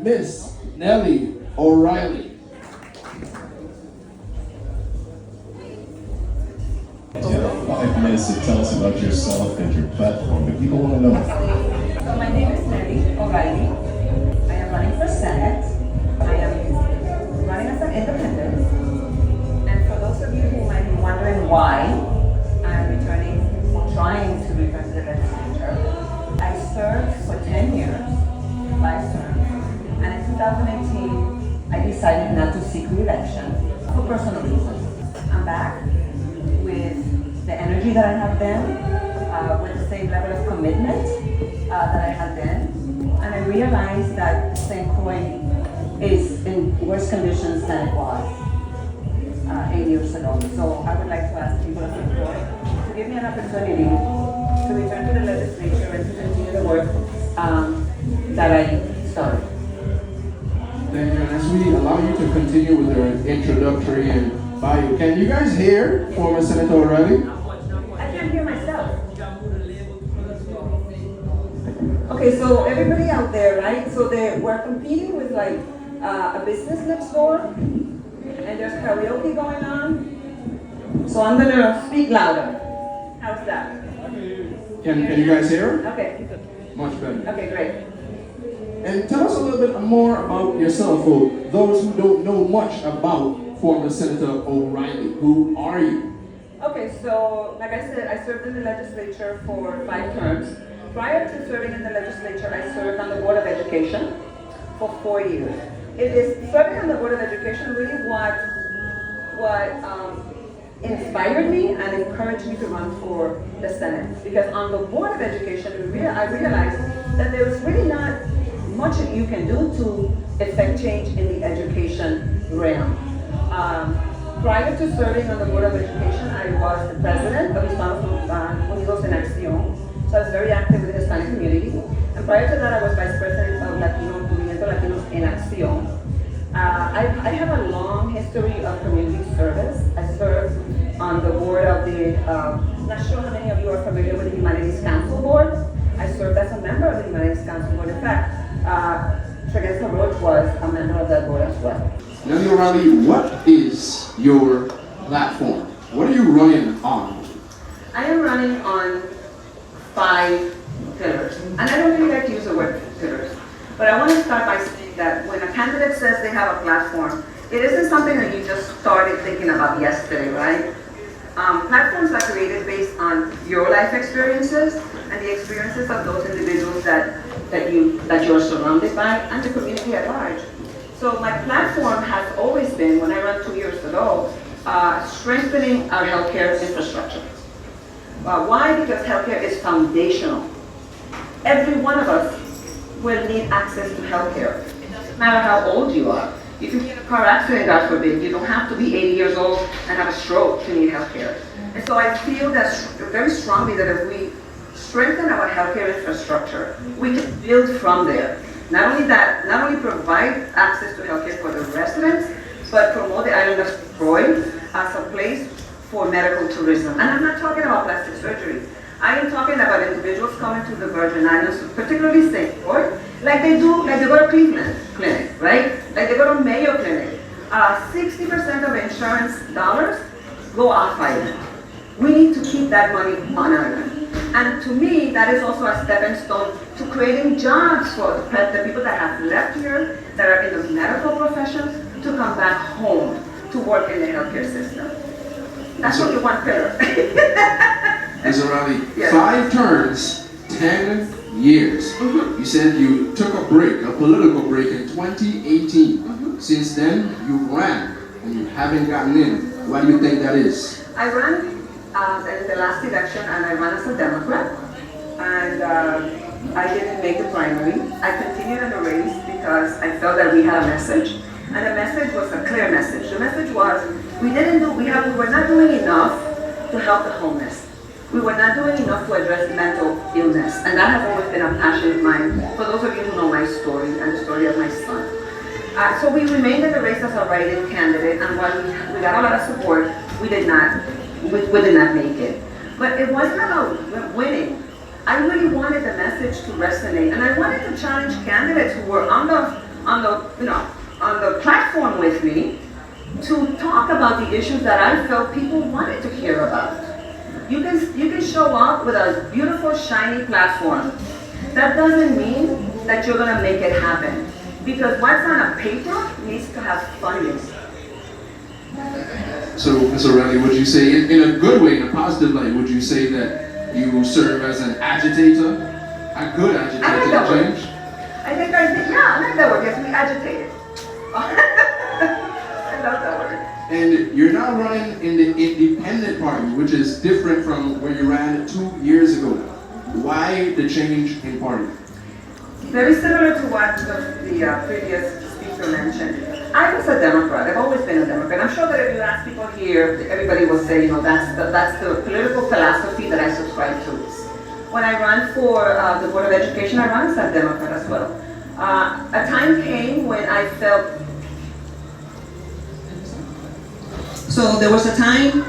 Miss Nellie O'Reilly. 5 minutes to tell us about yourself and your platform, but people want to know. So my name is Nellie O'Reilly. I am running for Senate. I am running as an independent. And for those of you who might be wondering why I'm returning or trying to return to the legislature, I served for 10 years, 5 terms, and in 2018 I decided not to seek re-election for personal reasons. I'm back with the energy that I have then, with the same level of commitment that I had then, and I realized that St. Croix is in worse conditions than it was 8 years ago. So I would like to ask people of St. Croix to give me an opportunity to return to the legislature and to continue the work that I started. Thank you. And as we allow you to continue with your introductory and bio, can you guys hear former Senator O'Reilly? I can't hear myself. Okay, so everybody out there, right? So we're competing with like a business next door, and there's karaoke going on. So I'm gonna speak louder. How's that? Can you guys hear? Okay. Much better. Okay, great. And tell us a little bit more about yourself for those who don't know much about former Senator O'Reilly. Who are you? Okay, so like I said, I served in the legislature for 5 terms. Prior to serving in the legislature, I served on the Board of Education for 4 years. It is serving on the Board of Education really what inspired me and encouraged me to run for the Senate. Because on the Board of Education, I realized that there was really not much that you can do to effect change in the education realm. Prior to serving on the Board of Education, I was the president of Hispanos Unidos en Acción. So I was very active with the Hispanic community. And prior to that, I was vice president of Movimiento Latinos en Acción. I have a long history of community service. I served on the board of the, not sure how many of you are familiar with the Humanities Council Board. I served as a member of the Humanities Council Board. In fact, Tregenza Roach was a member of that board as well. Nellie O'Reilly, what is your platform? What are you running on? I am running on 5 pillars. And I don't really like to use the word pillars. But I want to start by saying that when a candidate says they have a platform, it isn't something that you just started thinking about yesterday, right? Platforms are created based on your life experiences and the experiences of those individuals that you are surrounded by and the community at large. So my platform has always been, when I ran 2 years ago, strengthening our healthcare infrastructure. Why? Because healthcare is foundational. Every one of us will need access to healthcare. It doesn't matter how old you are. You can be in a car accident, God forbid. You don't have to be 80 years old and have a stroke to need healthcare. And so I feel that very strongly that if we strengthen our healthcare infrastructure, we can build from there. Not only that, not only provide access to healthcare for the residents, but promote the island of Croix as a place for medical tourism. And I'm not talking about plastic surgery. I am talking about individuals coming to the Virgin Islands, particularly St. Croix, like they go to Cleveland Clinic, right? Like they go to Mayo Clinic. 60% of insurance dollars go off island. We need to keep that money on island. And to me, that is also a stepping stone to creating jobs for the people that have left here, that are in the medical professions, to come back home to work in the healthcare system. That's only one pillar. Ms. O'Reilly, Yes. 5 terms, 10 years. Mm-hmm. You said you took a break, a political break in 2018. Mm-hmm. Since then, you ran and you haven't gotten in. Why do you think that is? I ran in the last election, and I ran as a Democrat, and I didn't make the primary. I continued in the race because I felt that we had a message, and the message was a clear message. The message was we were not doing enough to help the homeless. We were not doing enough to address mental illness, and that has always been a passion of mine. For those of you who know my story and the story of my son. So we remained in the race as a write-in candidate, and while we got a lot of support, we did not make it. But it wasn't about winning. I really wanted the message to resonate, and I wanted to challenge candidates who were on on the platform with me to talk about the issues that I felt people wanted to hear about. You can show up with a beautiful, shiny platform. That doesn't mean that you're gonna make it happen. Because what's on a paper needs to have funding. So, Ms. O'Reilly, would you say, in a good way, in a positive light, would you say that you serve as an agitator, a good agitator I like that to word. change? I like that word. Yes, we agitate it. I love that word. And you're now running in the independent party, which is different from where you ran 2 years ago. Why the change in party? Very similar to what the previous speaker mentioned. I was a Democrat. I've always been a Democrat. I'm sure that if you ask people here, everybody will say, that's the political philosophy that I subscribe to. When I ran for the Board of Education, I ran as a Democrat as well. A time came when I felt. So there was a time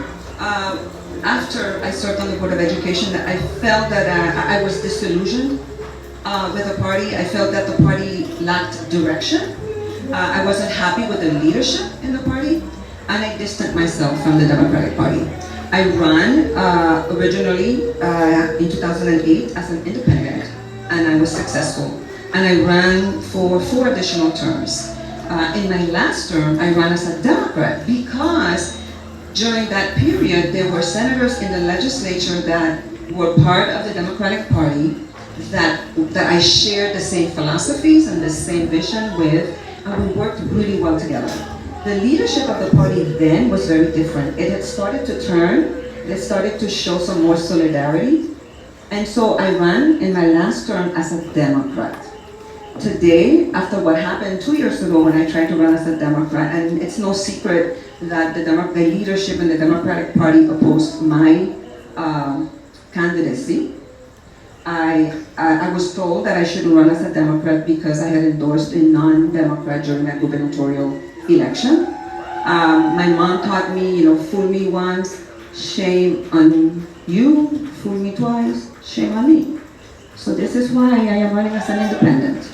after I served on the Board of Education that I felt that I was disillusioned with the party. I felt that the party lacked direction. I wasn't happy with the leadership in the party, and I distanced myself from the Democratic Party. I ran originally in 2008 as an independent, and I was successful. And I ran for 4 additional terms. In my last term, I ran as a Democrat because during that period, there were senators in the legislature that were part of the Democratic Party that I shared the same philosophies and the same vision with, and we worked really well together. The leadership of the party then was very different. It had started to turn, it started to show some more solidarity, and so I ran in my last term as a Democrat. Today, after what happened 2 years ago when I tried to run as a Democrat, and it's no secret that the leadership in the Democratic Party opposed my candidacy, I was told that I shouldn't run as a Democrat because I had endorsed a non-Democrat during that gubernatorial election. My mom taught me, fool me once, shame on you, fool me twice, shame on me. So this is why I am running as an independent.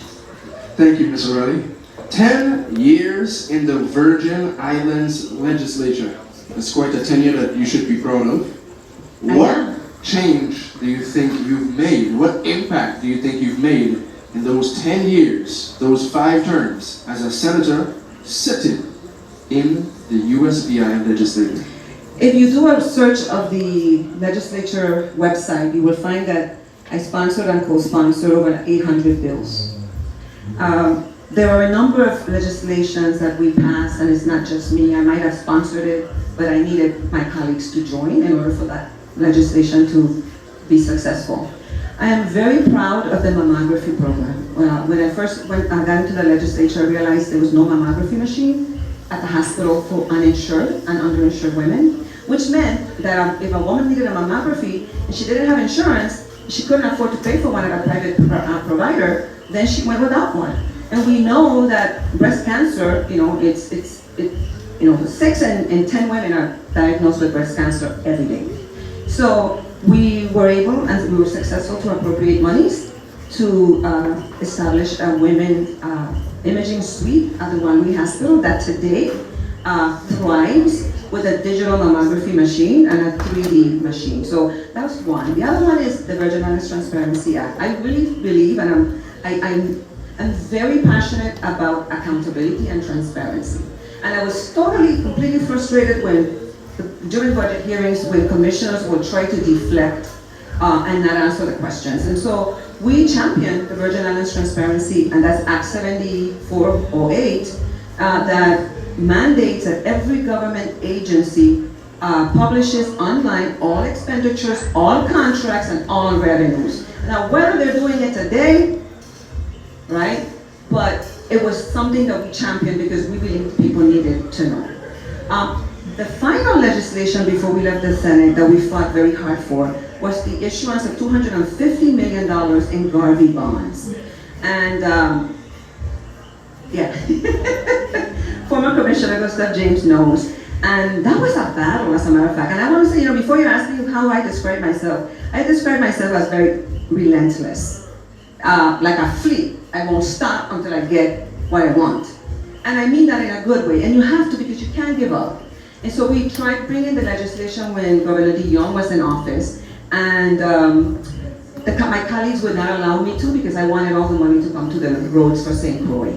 Thank you, Ms. O'Reilly. 10 years in the Virgin Islands legislature. That's quite a tenure that you should be proud of. What change do you think you've made? What impact do you think you've made in those 10 years, those 5 terms, as a senator sitting in the USVI legislature? If you do a search of the legislature website, you will find that I sponsored and co-sponsored over 800 bills. There are a number of legislations that we passed, and it's not just me. I might have sponsored it, but I needed my colleagues to join in order for that legislation to be successful. I am very proud of the mammography program. When I first got into the legislature, I realized there was no mammography machine at the hospital for uninsured and underinsured women, which meant that if a woman needed a mammography and she didn't have insurance, she couldn't afford to pay for one at a private provider, then she went without one. And we know that breast cancer, 6 in 10 women are diagnosed with breast cancer every day. So we were able, and we were successful to appropriate monies to establish a women imaging suite at the One Way Hospital that today thrives with a digital mammography machine and a 3D machine. So that's one. The other one is the Virgin Islands Transparency Act. I really believe, and I'm very passionate about accountability and transparency. And I was completely frustrated during budget hearings when commissioners would try to deflect and not answer the questions. And so we championed the Virgin Islands Transparency, and that's Act 7408, that mandates that every government agency publishes online all expenditures, all contracts, and all revenues. Now, whether they're doing it today, right? But it was something that we championed because we believed people needed to know. The final legislation before we left the Senate that we fought very hard for was the issuance of $250 million in Garvey bonds. And former Commissioner Gustav James knows. And that was a battle, as a matter of fact. And I want to say, before you ask me how I describe myself as very relentless. Like a flea. I won't stop until I get what I want. And I mean that in a good way, and you have to because you can't give up. And so we tried bringing the legislation when Governor DeYoung was in office, and my colleagues would not allow me to because I wanted all the money to come to the roads for St. Croix.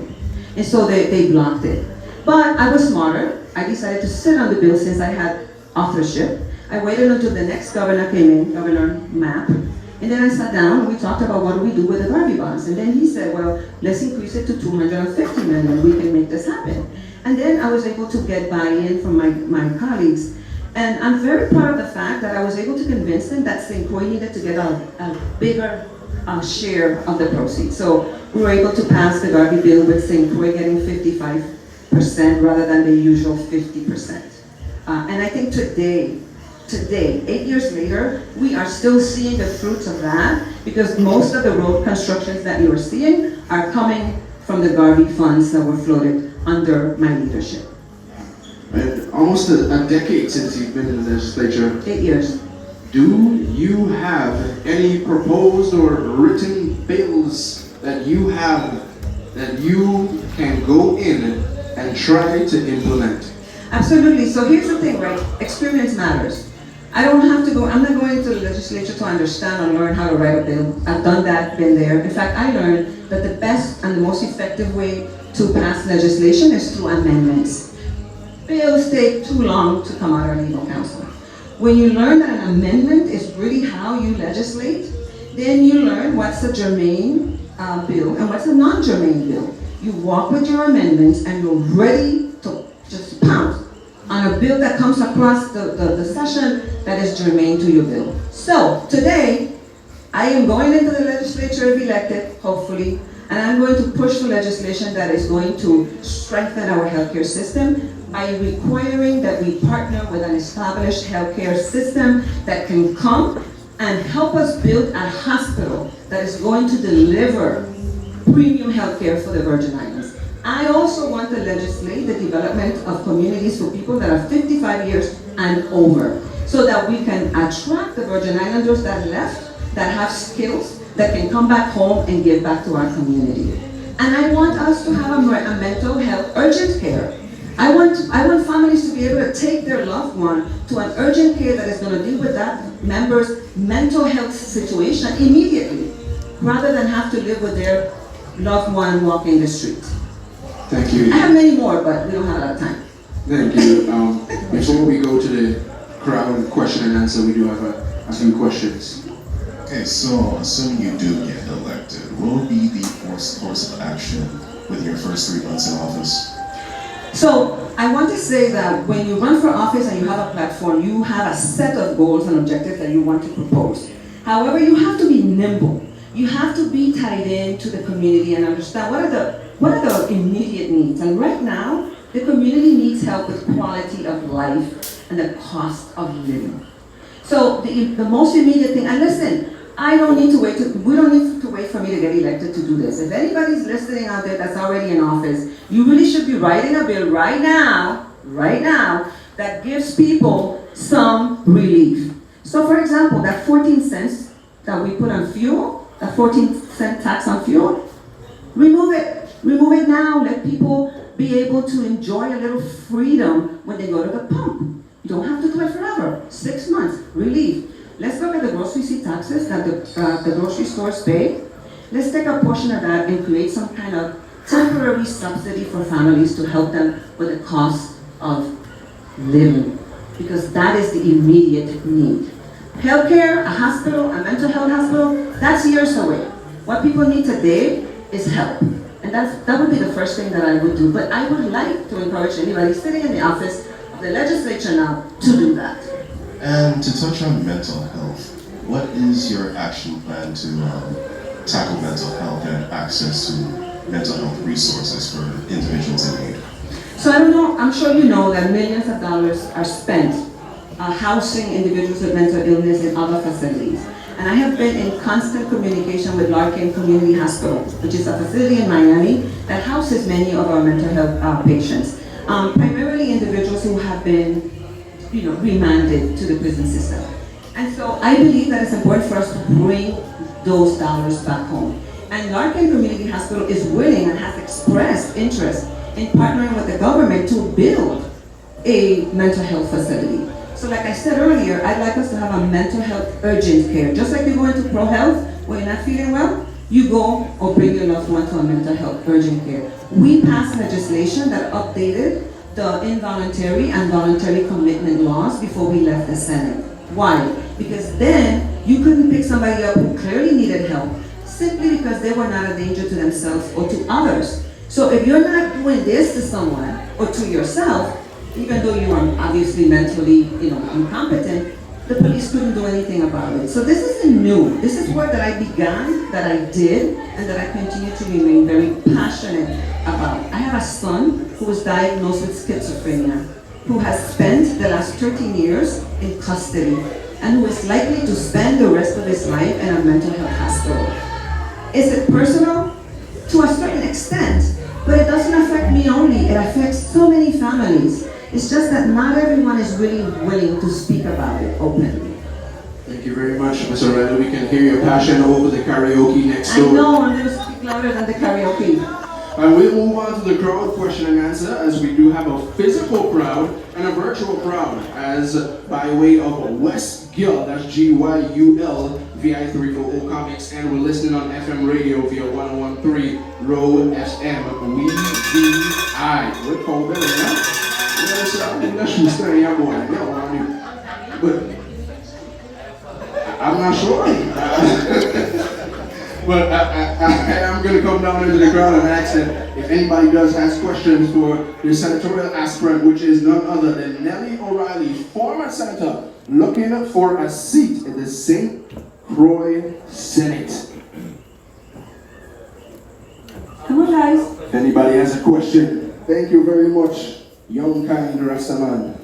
And so they blocked it. But I was smarter. I decided to sit on the bill since I had authorship. I waited until the next governor came in, Governor Mapp, and then I sat down and we talked about what do we do with the Garvey bonds. And then he said, well, let's increase it to 250 million. We can make this happen. And then I was able to get buy-in from my colleagues. And I'm very proud of the fact that I was able to convince them that St. Croix needed to get a bigger share of the proceeds. So we were able to pass the Garvey bill with St. Croix getting 55% rather than the usual 50%. And I think today, 8 years later, we are still seeing the fruits of that because most of the road constructions that you are seeing are coming from the Garvey funds that were floated under my leadership. And almost a decade since you've been in the legislature. 8 years. Do you have any proposed or written bills that you have that you can go in and try to implement? Absolutely. So here's the thing, right? Experience matters. I'm not going to the legislature to understand or learn how to write a bill. I've done that, been there. In fact, I learned that the best and the most effective way to pass legislation is through amendments. Bills take too long to come out of legal counsel. When you learn that an amendment is really how you legislate, then you learn what's a germane bill and what's a non-germane bill. You walk with your amendments and you're ready to just pounce on a bill that comes across the session that is germane to your bill. So today, I am going into the legislature if elected, hopefully, and I'm going to push the legislation that is going to strengthen our healthcare system by requiring that we partner with an established healthcare system that can come and help us build a hospital that is going to deliver premium healthcare for the Virgin Islands. I also want to legislate the development of communities for people that are 55 years and over, so that we can attract the Virgin Islanders that left, that have skills, that can come back home and give back to our community. And I want us to have a mental health urgent care. I want families to be able to take their loved one to an urgent care that is going to deal with that member's mental health situation immediately, rather than have to live with their loved one walking the street. Thank you. I have many more, but we don't have a lot of time. Thank you. Before we go to the crowd question and answer, we do have a few questions. Okay, so assuming you do get elected, what will be the course of action within your first 3 months in office? So I want to say that when you run for office and you have a platform, you have a set of goals and objectives that you want to propose. However, you have to be nimble. You have to be tied in to the community and understand what are the immediate needs. And right now, the community needs help with quality of life and the cost of living. So the most immediate thing, and listen, we don't need to wait for me to get elected to do this. If anybody's listening out there that's already in office, you really should be writing a bill right now, that gives people some relief. So for example, that 14 cents that we put on fuel, that 14-cent tax on fuel, remove it. Remove it now. Let people be able to enjoy a little freedom when they go to the pump. You don't have to do it forever. 6 months, relief. Let's look at the grocery receipt taxes that the grocery stores pay. Let's take a portion of that and create some kind of temporary subsidy for families to help them with the cost of living, because that is the immediate need. Healthcare, a hospital, a mental health hospital, that's years away. What people need today is help. And that would be the first thing that I would do. But I would like to encourage anybody sitting in the office of the legislature now to do that. And to touch on mental health, what is your action plan to tackle mental health and access to mental health resources for individuals in need? So I don't know, I'm sure you know that millions of dollars are spent housing individuals with mental illness in other facilities. And I have been in constant communication with Larkin Community Hospital, which is a facility in Miami that houses many of our mental health patients. Primarily individuals who have been remanded to the prison system. And so I believe that it's important for us to bring those dollars back home. And Larkin Community Hospital is willing and has expressed interest in partnering with the government to build a mental health facility. So like I said earlier, I'd like us to have a mental health urgent care. Just like you go into Pro Health when you're not feeling well, you go or bring your loved one to a mental health urgent care. We passed legislation that updated the involuntary and voluntary commitment laws before we left the Senate. Why? Because then you couldn't pick somebody up who clearly needed help simply because they were not a danger to themselves or to others. So if you're not doing this to someone or to yourself, even though you are obviously mentally, incompetent, the police couldn't do anything about it. So this isn't new. This is work that I began, that I did, and that I continue to remain very passionate about. I have a son who was diagnosed with schizophrenia, who has spent the last 13 years in custody, and who is likely to spend the rest of his life in a mental health hospital. Is it personal? To a certain extent, but it doesn't affect me only. It affects so many families. It's just that not everyone is really willing to speak about it openly. Thank you very much, Ms. O'Reilly. We can hear your passion over the karaoke next door. I know, I'm going to speak louder than the karaoke. And we'll move on to the crowd question and answer, as we do have a physical crowd and a virtual crowd, as by way of West Gill, that's GYUL, VI340 Comics, and we're listening on FM radio via 101.3 Row FM. We VI. We're called better, huh? Yes, I'm not sure staying out boy. But I'm not sure. But I'm going to come down into the crowd and ask that if anybody does has questions for the senatorial aspirant, which is none other than Nellie O'Reilly, former senator, looking for a seat in the St. Croix Senate. Come on, guys. If anybody has a question, thank you very much, young kind Rastaman.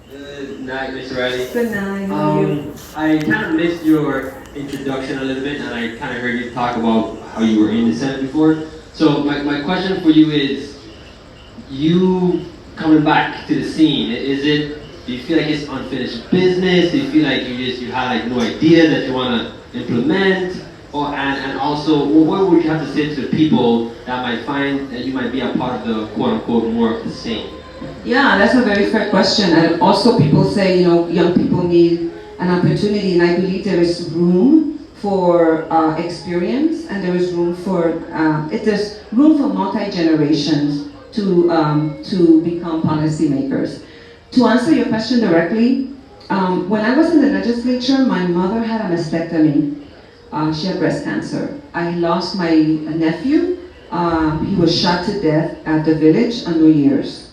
Good night, Mr. O'Reilly. Good night. How are you? I kind of missed your introduction a little bit, and I kind of heard you talk about how you were in the Senate before. So my question for you is, you coming back to the scene, do you feel like it's unfinished business? Do you feel like you had no idea that you want to implement? And also, what would you have to say to the people that might find that you might be a part of the quote-unquote more of the same? Yeah, that's a very fair question. And also people say, young people need an opportunity, and I believe there is room for experience, and there is room for, there's room for multi-generations to become policymakers. To answer your question directly, when I was in the legislature, my mother had a mastectomy. She had breast cancer. I lost my nephew. He was shot to death at the village on New Year's.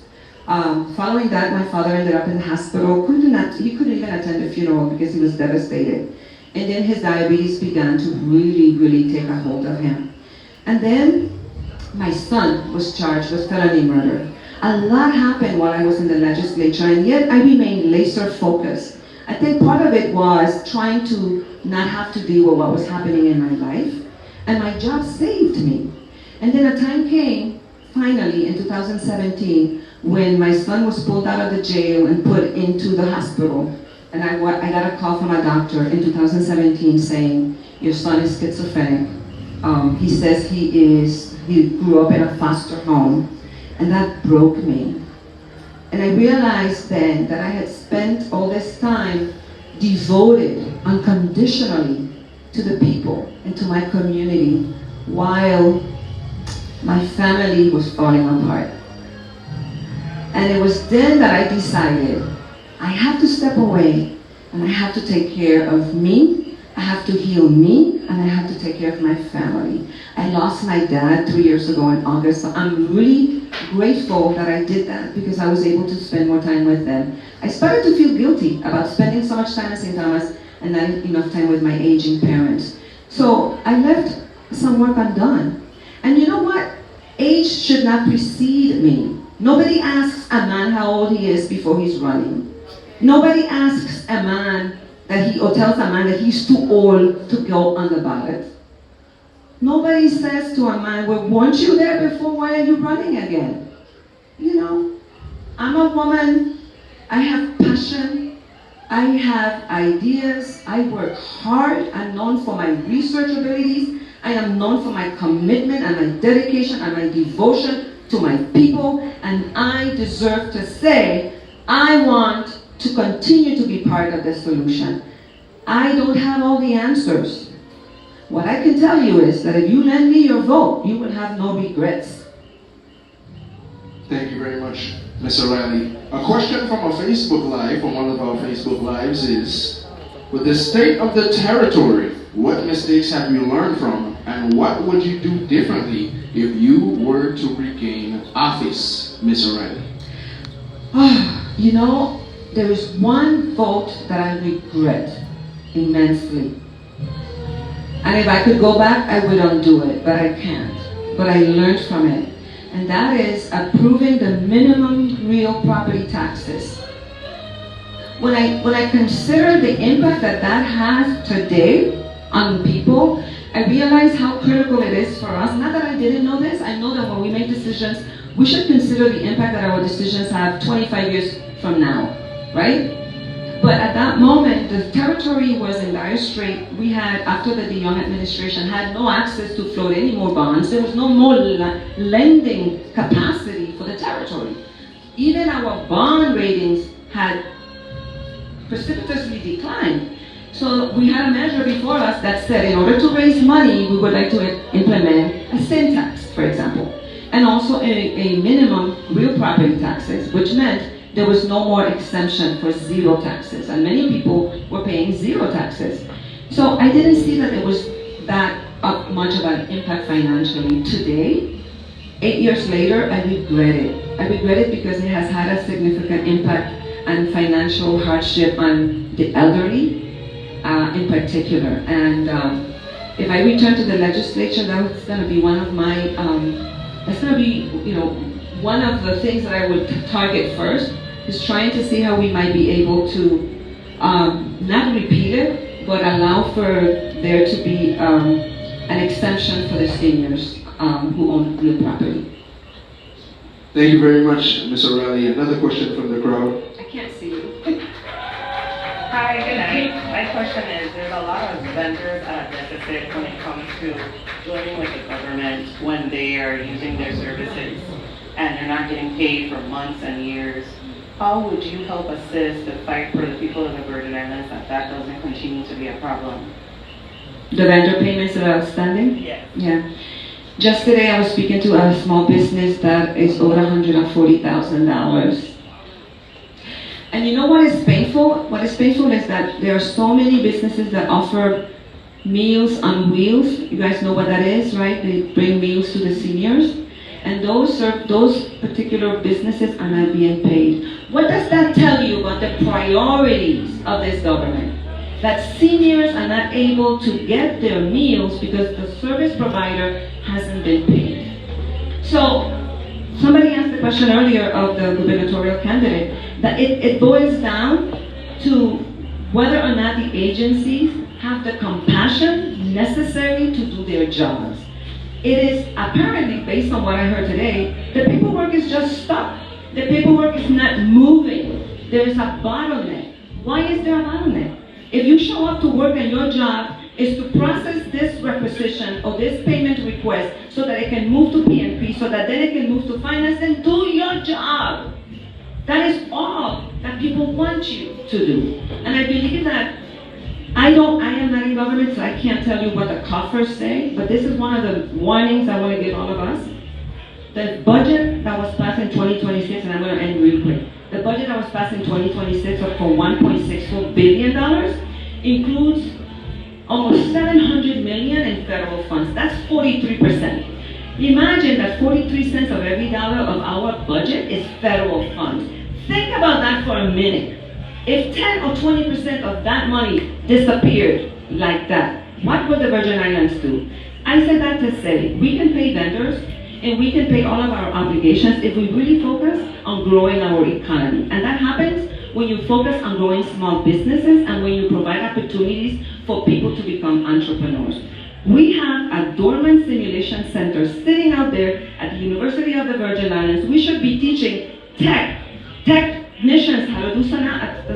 Following that, my father ended up in the hospital. He couldn't even attend the funeral because he was devastated. And then his diabetes began to really, really take a hold of him. And then my son was charged with felony murder. A lot happened while I was in the legislature, and yet I remained laser focused. I think part of it was trying to not have to deal with what was happening in my life, and my job saved me. And then a time came, finally, in 2017, when my son was pulled out of the jail and put into the hospital. And I got a call from a doctor in 2017 saying, your son is schizophrenic. He says he grew up in a foster home. And that broke me. And I realized then that I had spent all this time devoted unconditionally to the people and to my community while my family was falling apart. And it was then that I decided I have to step away and I have to take care of me, I have to heal me, and I have to take care of my family. I lost my dad 3 years ago in August, so I'm really grateful that I did that because I was able to spend more time with them. I started to feel guilty about spending so much time at St. Thomas and not enough time with my aging parents. So I left some work undone. And you know what? Age should not precede me. Nobody asks a man how old he is before he's running. Nobody asks a man or tells a man that he's too old to go on the ballot. Nobody says to a man, well, weren't you there before? Why are you running again? I'm a woman. I have passion. I have ideas, I work hard, I'm known for my research abilities, I am known for my commitment and my dedication and my devotion to my people, and I deserve to say, I want to continue to be part of the solution. I don't have all the answers. What I can tell you is that if you lend me your vote, you will have no regrets. Thank you very much, Ms. O'Reilly. A question from a Facebook Live, from one of our Facebook Lives is, with the state of the territory, what mistakes have you learned from, and what would you do differently if you were to regain office, Ms. O'Reilly? You know, there is one vote that I regret immensely. And if I could go back, I would undo it, but I can't. But I learned from it. And that is approving the minimum real property taxes. When I consider the impact that that has today on people, I realize how critical it is for us. Not that I didn't know this, I know that when we make decisions, we should consider the impact that our decisions have 25 years from now, right? But at that moment, the territory was in dire strait. We had, after the DeYoung administration, had no access to float any more bonds. There was no more lending capacity for the territory. Even our bond ratings had precipitously declined. So we had a measure before us that said in order to raise money, we would like to implement a sin tax, for example, and also a minimum real property taxes, which meant there was no more exemption for zero taxes, and many people were paying zero taxes. So I didn't see that it was that much of an impact financially. Today, 8 years later, I regret it. I regret it because it has had a significant impact and financial hardship on the elderly in particular. And if I return to the legislature, that's going to be one of my, that's going to be, one of the things that I would target first, is trying to see how we might be able to not repeat it, but allow for there to be an exemption for the seniors who own real property. Thank you very much, Ms. O'Reilly. Another question from the crowd. I can't see you. Hi, good night. My question is, there's a lot of vendors at a deficit when it comes to dealing with the government when they are using their services and they're not getting paid for months and years. How would you help assist the fight for the people of the Virgin Islands that doesn't continue to be a problem? The vendor payments that are outstanding? Yes. Yeah. Just today I was speaking to a small business that is over $140,000. And you know what is painful? What is painful is that there are so many businesses that offer meals on wheels. You guys know what that is, right? They bring meals to the seniors. And those particular businesses are not being paid. What does that tell you about the priorities of this government? That seniors are not able to get their meals because the service provider hasn't been paid. So, somebody asked the question earlier of the gubernatorial candidate, that it boils down to whether or not the agencies have the compassion necessary to do their jobs. It is apparently, based on what I heard today, the paperwork is just stuck. The paperwork is not moving. There is a bottleneck. Why is there a bottleneck? If you show up to work and your job is to process this requisition or this payment request so that it can move to PNP, so that then it can move to finance, then do your job. That is all that people want you to do. And I believe that I am not in government, so I can't tell you what the coffers say, but this is one of the warnings I want to give all of us. The budget that was passed in 2026, and I'm going to end real quick. The budget that was passed in 2026 for $1.64 billion includes almost $700 million in federal funds. That's 43%. Imagine that 43 cents of every dollar of our budget is federal funds. Think about that for a minute. If 10 or 20% of that money disappeared like that, what would the Virgin Islands do? I said that to say, we can pay vendors and we can pay all of our obligations if we really focus on growing our economy. And that happens when you focus on growing small businesses and when you provide opportunities for people to become entrepreneurs. We have a dormant simulation center sitting out there at the University of the Virgin Islands. We should be teaching technicians how to do the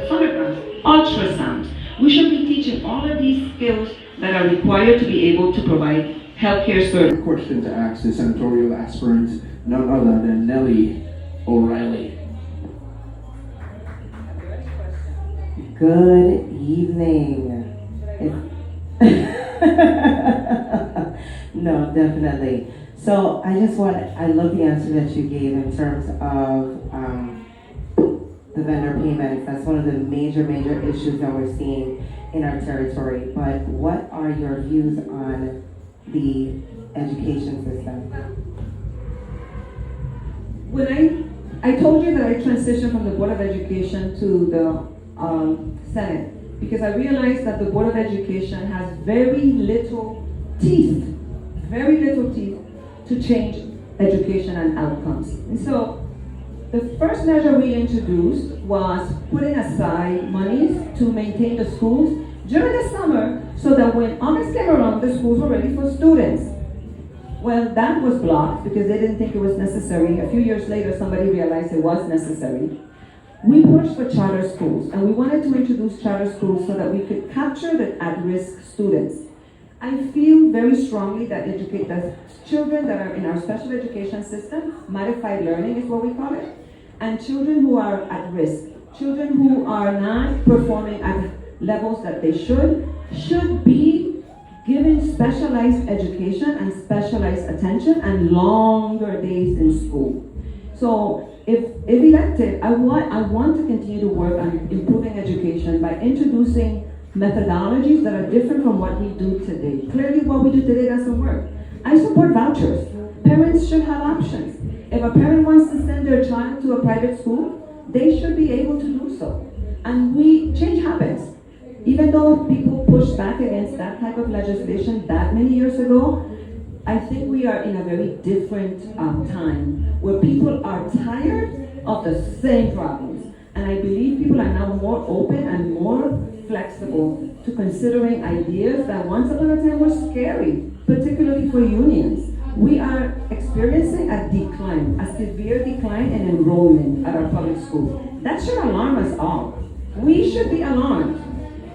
sonograms. ultrasound. We should be teaching all of these skills that are required to be able to provide healthcare services. Question to ask the senatorial aspirant, none other than Nellie O'Reilly. Good evening. No, definitely. So I love the answer that you gave in terms of the vendor payments. That's one of the major issues that we're seeing in our territory. But what are your views on the education system? When I told you that I transitioned from the Board of Education to the Senate, because I realized that the Board of Education has very little teeth to change education and outcomes. And so the first measure we introduced was putting aside monies to maintain the schools during the summer so that when August came around, the schools were ready for students. Well, that was blocked because they didn't think it was necessary. A few years later, somebody realized it was necessary. We pushed for charter schools, and we wanted to introduce charter schools so that we could capture the at-risk students. I feel very strongly that children that are in our special education system, modified learning is what we call it, and children who are at risk, children who are not performing at levels that they should be given specialized education and specialized attention and longer days in school. So if elected, I want to continue to work on improving education by introducing methodologies that are different from what we do today. Clearly what we do today doesn't work. I support vouchers. Parents should have options. If a parent wants to send their child to a private school, they should be able to do so. And change happens. Even though people pushed back against that type of legislation that many years ago, I think we are in a very different time where people are tired of the same problems. And I believe people are now more open and more flexible to considering ideas that once upon a time were scary, particularly for unions. We are experiencing a decline, a severe decline in enrollment at our public schools. That should alarm us all. We should be alarmed.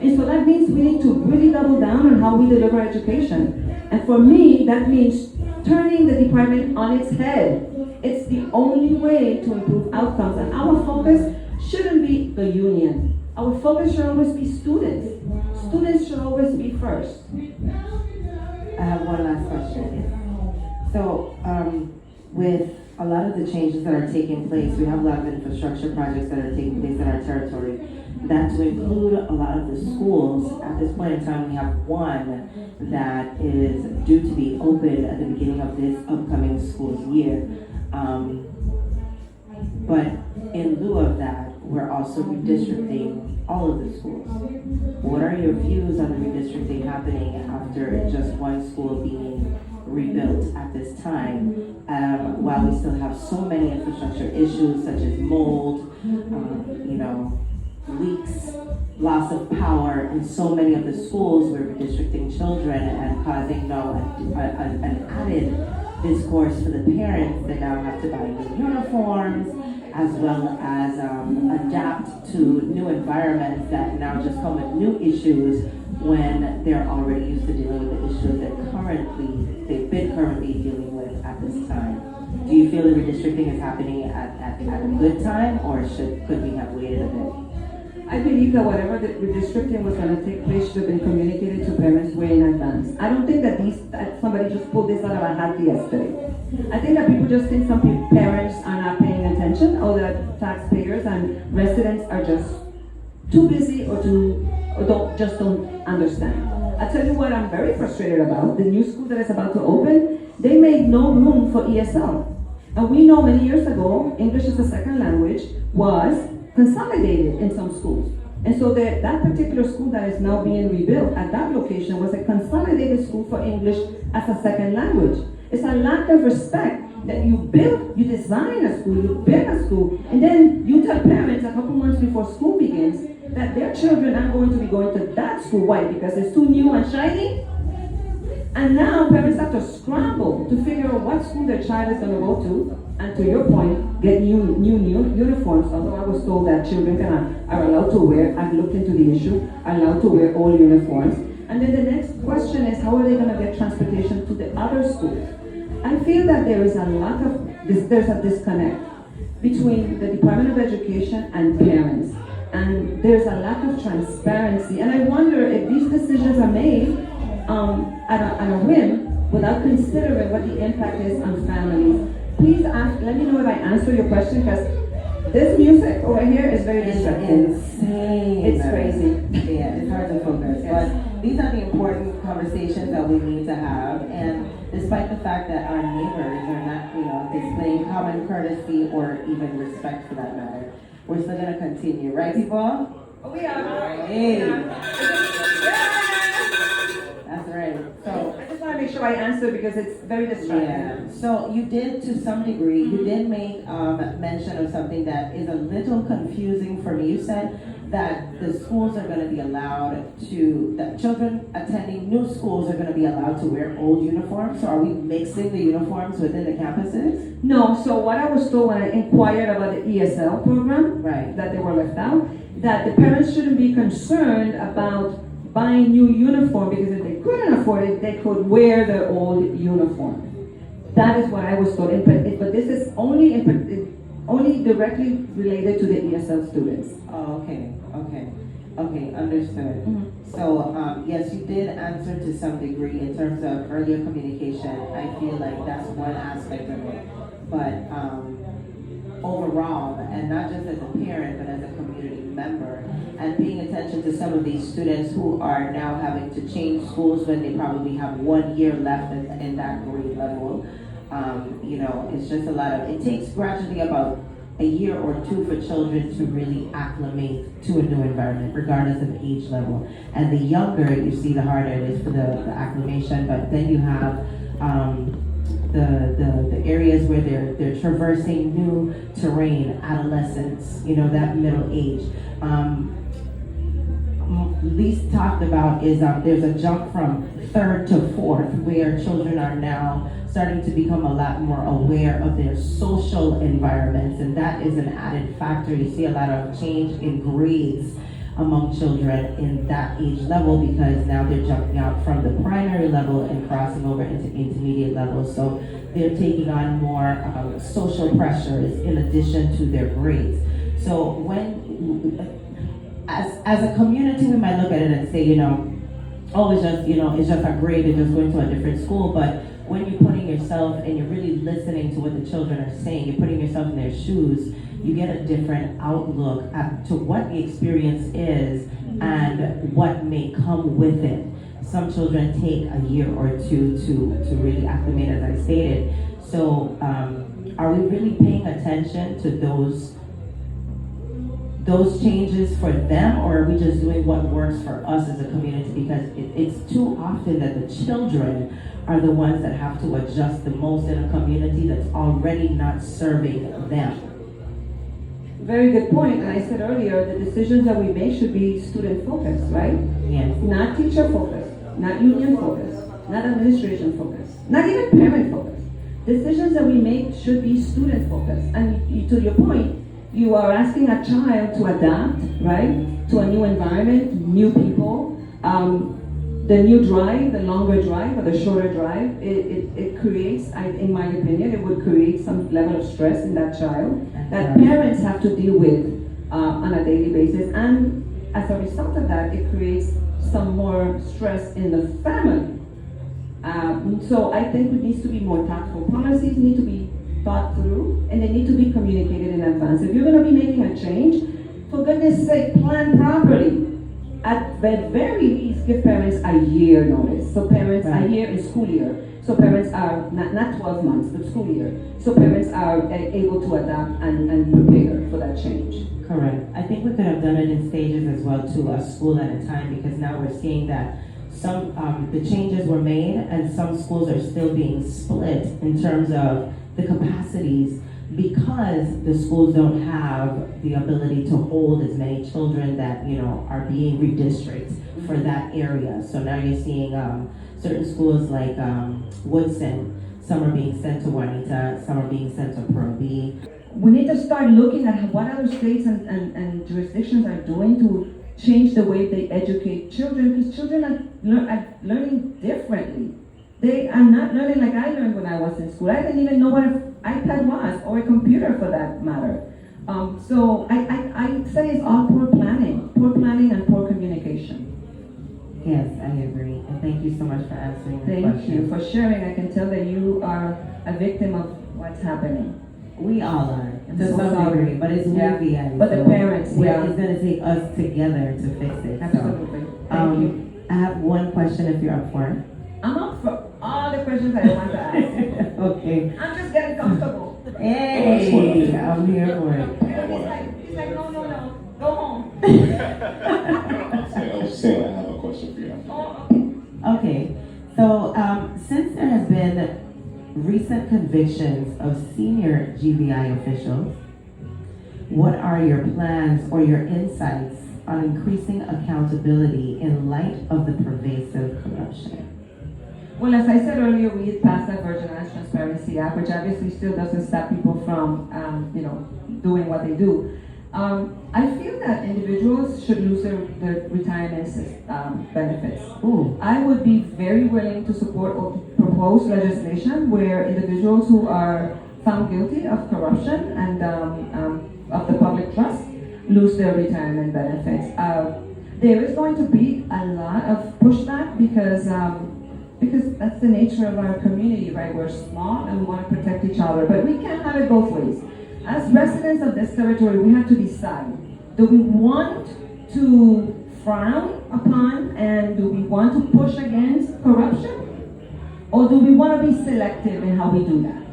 And so that means we need to really double down on how we deliver education. And for me, that means turning the department on its head. It's the only way to improve outcomes. And our focus shouldn't be the union. Our focus should always be students. Students should always be first. I have one last question. So, with a lot of the changes that are taking place, we have a lot of infrastructure projects that are taking place in our territory. That to include a lot of the schools, at this point in time, we have one that is due to be open at the beginning of this upcoming school year. But in lieu of that, we're also redistricting all of the schools. What are your views on the redistricting happening after just one school being rebuilt at this time, while we still have so many infrastructure issues such as mold, leaks, loss of power in so many of the schools? We're redistricting children and causing an added discourse for the parents that now have to buy new uniforms, as well as adapt to new environments that now just come with new issues when they're already used to dealing with the issues that they've been currently dealing with at this time. Do you feel the redistricting is happening at a good time, or could we have waited a bit? I believe that whatever the redistricting was going to take place should have been communicated to parents way in advance. I don't think that somebody just pulled this out of a hat yesterday. I think that people just think some parents are not paying attention, or that taxpayers and residents are just too busy or don't understand. I'll tell you what I'm very frustrated about. The new school that is about to open, they made no room for ESL. And we know many years ago, English as a second language was consolidated in some schools. And so that particular school that is now being rebuilt at that location was a consolidated school for English as a second language. It's a lack of respect that you design a school, you build a school, and then you tell parents a couple months before school begins that their children are going to be going to that school. Why? Because it's too new and shiny? And now parents have to scramble to figure out what school their child is going to go to, and to your point, get new uniforms. Although I was told that children are allowed to wear, I've looked into the issue, are allowed to wear all uniforms. And then the next question is, how are they going to get transportation to the other schools? I feel that there's a disconnect between the Department of Education and parents. And there's a lack of transparency. And I wonder if these decisions are made at a whim without considering what the impact is on families. Please let me know if I answer your question, because this music over here is very distracting. Insane. It's crazy. Yeah, it's hard to focus. But these are the important conversations that we need to have. And despite the fact that our neighbors are not, displaying common courtesy or even respect for that matter, we're still gonna continue, right, people? We are. Hey. That's right. So I just want to make sure I answer because it's very distracting. yeah. So you did, to some degree, you did make mention of something that is a little confusing for me. You said that the schools are going to be allowed to, that children attending new schools are going to be allowed to wear old uniforms. So are we mixing the uniforms within the campuses? No, so what I was told when I inquired about the ESL program, Right. that they were left out, that the parents shouldn't be concerned about buying new uniform, because if they couldn't afford it, they could wear their old uniform. That is what I was told, but this is only directly related to the ESL students. Oh, okay, understood. Mm-hmm. So, yes, you did answer to some degree in terms of earlier communication. I feel like that's one aspect of it. But overall, and not just as a parent, but as a community member, and paying attention to some of these students who are now having to change schools when they probably have 1 year left in that grade level. It's just a lot of, it takes gradually about a year or two for children to really acclimate to a new environment, regardless of age level. And the younger you see, the harder it is for the acclimation. But then you have the areas where they're traversing new terrain, adolescence, that middle age. Least talked about is there's a jump from third to fourth, where children are now starting to become a lot more aware of their social environments, and that is an added factor. You see a lot of change in grades among children in that age level, because now they're jumping out from the primary level and crossing over into intermediate levels. So they're taking on more social pressures in addition to their grades. So when, as a community, we might look at it and say, it's just a grade, they're just going to a different school. But when you're putting yourself and you're really listening to what the children are saying, you're putting yourself in their shoes, you get a different outlook to what the experience is and what may come with it. Some children take a year or two to really acclimate, as I stated. So are we really paying attention to those changes for them, or are we just doing what works for us as a community? Because it's too often that the children are the ones that have to adjust the most in a community that's already not serving them. Very good point. And I said earlier, the decisions that we make should be student focused, right? Yes. Not teacher focused, not union focused, not administration focused, not even parent focused. Decisions that we make should be student focused. And to your point, you are asking a child to adapt, right, to a new environment, new people. The new drive, the longer drive or the shorter drive, it creates, in my opinion, it would create some level of stress in that child that parents have to deal with on a daily basis. And as a result of that, it creates some more stress in the family. So I think it needs to be more tactful. Policies need to be thought through, and they need to be communicated in advance. If you're going to be making a change, for goodness sake, plan properly. At the very least, give parents a year notice. So parents, a year in school year. So parents are, not 12 months, but school year. So parents are able to adapt and prepare for that change. Correct. I think we could have done it in stages as well too, a school at a time, because now we're seeing that some, the changes were made and some schools are still being split in terms of the capacities, because the schools don't have the ability to hold as many children that, are being redistricted for that area. So now you're seeing certain schools like Woodson, some are being sent to Juanita, some are being sent to Pearl B. We need to start looking at what other states and jurisdictions are doing to change the way they educate children, because children are learning differently. They are not learning like I learned when I was in school. I didn't even know what an iPad was, or a computer for that matter. So I say it's all poor planning and poor communication. Yes, I agree. And thank you so much for answering the Thank question. you for sharing. I can tell that you are a victim of what's happening. We all are, I'm to so some sorry. degree, but it's Yeah. UVA. But the parents, yeah. It's gonna take us together to fix it. Absolutely. So, Thank you. I have one question if you're up for it. I'm up for all the questions I want to ask. Okay. I'm just getting comfortable. Hey, I'm here for it. He's like, no, go home. I was just saying I have a question for you. Oh, okay. Okay, so since there has been recent convictions of senior GVI officials, what are your plans or your insights on increasing accountability in light of the pervasive corruption? Well, as I said earlier, we had passed that Virgin Islands Transparency Act, which obviously still doesn't stop people from, doing what they do. I feel that individuals should lose their retirement benefits. Ooh. I would be very willing to support or propose legislation where individuals who are found guilty of corruption and of the public trust lose their retirement benefits. There is going to be a lot of pushback because that's the nature of our community, right? We're small and we want to protect each other, but we can't have it both ways. As residents of this territory, we have to decide, do we want to frown upon and do we want to push against corruption? Or do we want to be selective in how we do that?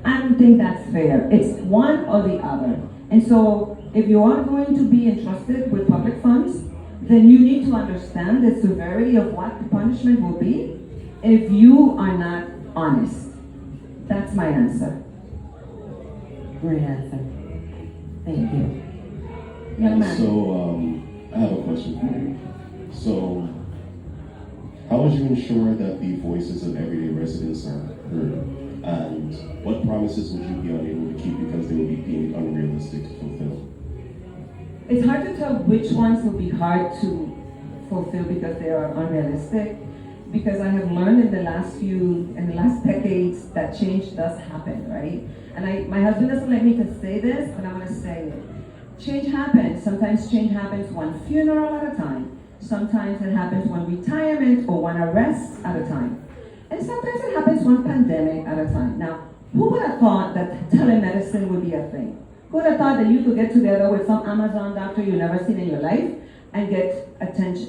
I don't think that's fair. It's one or the other. And so if you are going to be entrusted with public funds, then you need to understand the severity of what the punishment will be if you are not honest. That's my answer. Great answer. Thank you. Young man. So, I have a question for you. So, how would you ensure that the voices of everyday residents are heard? And what promises would you be unable to keep because they will be deemed unrealistic to fulfill? It's hard to tell which ones will be hard to fulfill because they are unrealistic. Because I have learned in the last decades that change does happen, right? And my husband doesn't like me to say this, but I'm gonna say it. Change happens. Sometimes change happens one funeral at a time. Sometimes it happens one retirement or one arrest at a time. And sometimes it happens one pandemic at a time. Now, who would have thought that telemedicine would be a thing? Who would have thought that you could get together with some Amazon doctor you've never seen in your life and get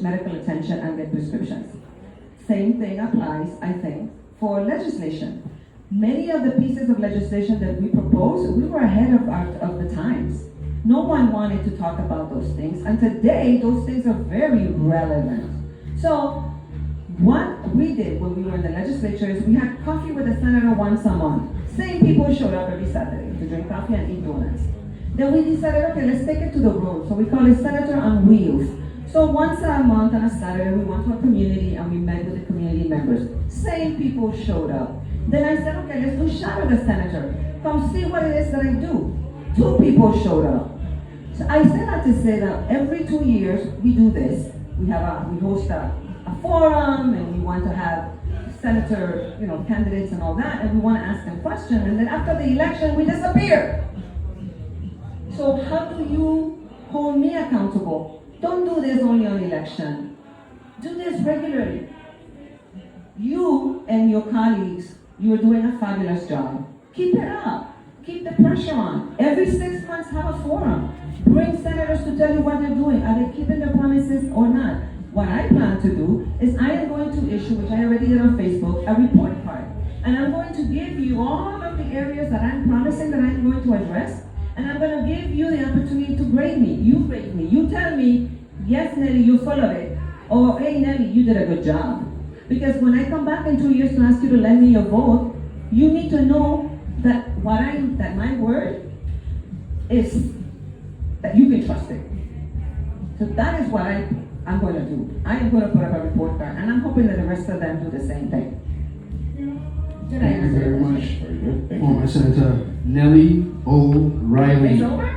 medical attention and get prescriptions? Same thing applies, I think, for legislation. Many of the pieces of legislation that we proposed, we were ahead of the times. No one wanted to talk about those things, and today those things are very relevant. So what we did when we were in the legislature is we had coffee with the senator once a month. Same people showed up every Saturday to drink coffee and eat donuts. Then we decided, okay, let's take it to the road. So we call it Senator on Wheels. So once a month on a Saturday, we went to a community and we met with the community members. Same people showed up. Then I said, okay, let's do shadow the senator. Come see what it is that I do. 2 people showed up. So I said that to say that every 2 years we do this. We host a forum and we want to have senator, candidates and all that, and we want to ask them questions. And then after the election, we disappear. So how do you hold me accountable? Don't do this only on election. Do this regularly. You and your colleagues, you're doing a fabulous job. Keep it up. Keep the pressure on. Every 6 months, have a forum. Bring senators to tell you what they're doing. Are they keeping their promises or not? What I plan to do is I am going to issue, which I already did on Facebook, a report card. And I'm going to give you all of the areas that I'm promising that I'm going to address. And I'm going to give you the opportunity to grade me. You grade me. You tell me, yes, Nellie, you're full of it. Or, hey, Nellie, you did a good job. Because when I come back in 2 years to ask you to lend me your vote, you need to know that that my word is that you can trust it. So that is what I I'm going to do. I am going to put up a report card, and I'm hoping that the rest of them do the same thing. Did I Thank you answer very your much, question? Very good. Thank you. former Senator Nellie O'Reilly. It's over?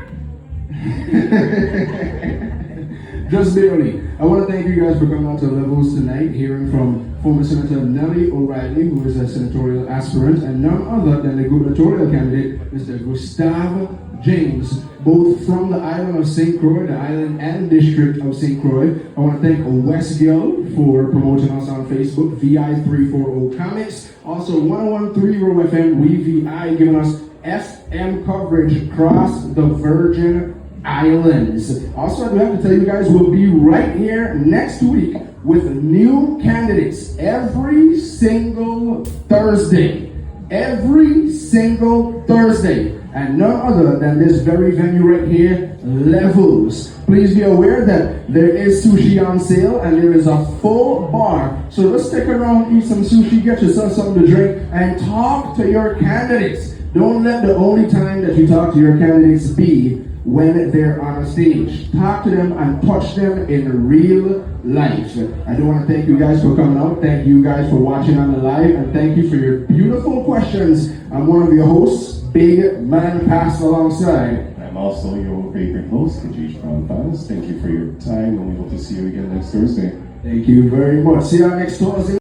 Just barely. I want to thank you guys for coming out to Levels tonight, hearing from former Senator Nellie O'Reilly, who is a senatorial aspirant, and none other than the gubernatorial candidate, Mr. Gustave James, both from the island of St. Croix, the island and district of St. Croix. I want to thank Westgill for promoting us on Facebook, VI340 Comics. Also, 101.3 Row FM, WeVI, giving us FM coverage across the Virgin Islands. Also, I do have to tell you guys, we'll be right here next week with new candidates every single Thursday. Every single Thursday. And none other than this very venue right here, Levels. Please be aware that there is sushi on sale and there is a full bar. So let's stick around, eat some sushi, get yourself something to drink, and talk to your candidates. Don't let the only time that you talk to your candidates be when they're on a stage. Talk to them and touch them in real life. I do want to thank you guys for coming out. Thank you guys for watching on the live, and thank you for your beautiful questions. I'm one of your hosts, Big Man Pass alongside. I'm also your favorite host, Kajish Fans. Thank you for your time, and we hope to see you again next Thursday. Thank you very much. See you next Thursday.